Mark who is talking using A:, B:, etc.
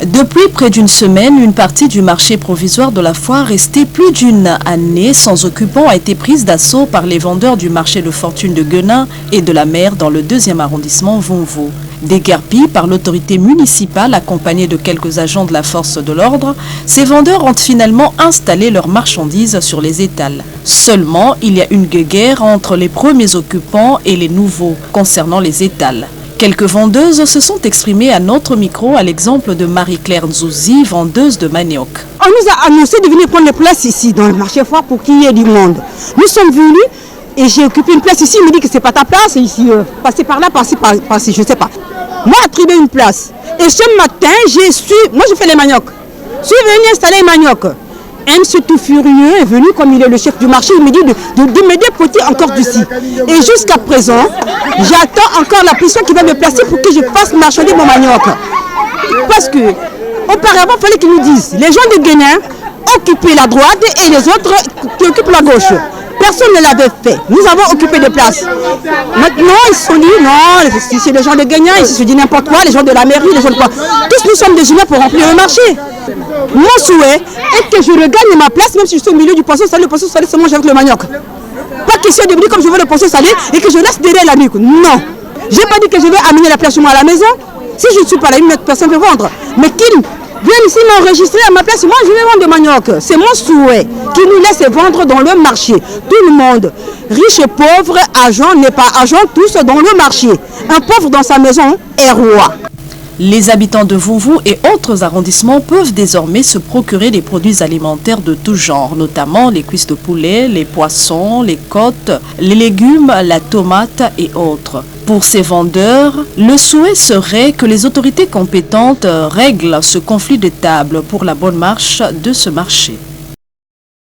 A: Depuis près d'une semaine, une partie du marché provisoire de la foire, restée plus d'une année sans occupant, a été prise d'assaut par les vendeurs du marché de fortune de Guenin et de la Mer dans le 2e arrondissement Vonvo. Déguerpis par l'autorité municipale accompagnée de quelques agents de la force de l'ordre, ces vendeurs ont finalement installé leurs marchandises sur les étals. Seulement, il y a une guerre entre les premiers occupants et les nouveaux concernant les étals. Quelques vendeuses se sont exprimées à notre micro à l'exemple de Marie-Claire Nzouzi, vendeuse de manioc.
B: On nous a annoncé de venir prendre les places ici dans le marché foire pour qu'il y ait du monde. Nous sommes venus et j'ai occupé une place ici. Il me dit que c'est pas ta place ici. Passer par là, passer par ici, je sais pas. Moi, attribué une place. Et ce matin, moi je fais les maniocs. Je suis venu installer les maniocs. Un monsieur tout furieux est venu, comme il est le chef du marché, il me dit de me dépoter encore d'ici. Et jusqu'à présent, j'attends encore la personne qui va me placer pour que je fasse marchander mon manioc. Parce que, auparavant, il fallait qu'ils nous disent, les gens de Guénin occupaient la droite et les autres qui occupent la gauche. Personne ne l'avait fait. Nous avons occupé des places. Maintenant, ils se sont dit, non, c'est les gens de Guénin, ils se disent n'importe quoi, les gens de la mairie, les gens de quoi. Tous nous sommes désignés pour remplir le marché. Mon souhait est que je regagne ma place, même si je suis au milieu du poisson salé. Le poisson salé se mange avec le manioc. Pas question de venir comme je veux le poisson salé et que je laisse derrière la nuque. Non. Je n'ai pas dit que je vais amener la place chez moi à la maison. Si je ne suis pas là, une autre personne peut vendre. Mais qu'ils viennent ici m'enregistrer à ma place, moi je vais vendre du manioc. C'est mon souhait qu'ils nous laissent vendre dans le marché. Tout le monde, riche et pauvre, agent n'est pas agent, tous dans le marché. Un pauvre dans sa maison est roi.
A: Les habitants de Vonvo et autres arrondissements peuvent désormais se procurer des produits alimentaires de tout genre, notamment les cuisses de poulet, les poissons, les côtes, les légumes, la tomate et autres. Pour ces vendeurs, le souhait serait que les autorités compétentes règlent ce conflit de table pour la bonne marche de ce marché.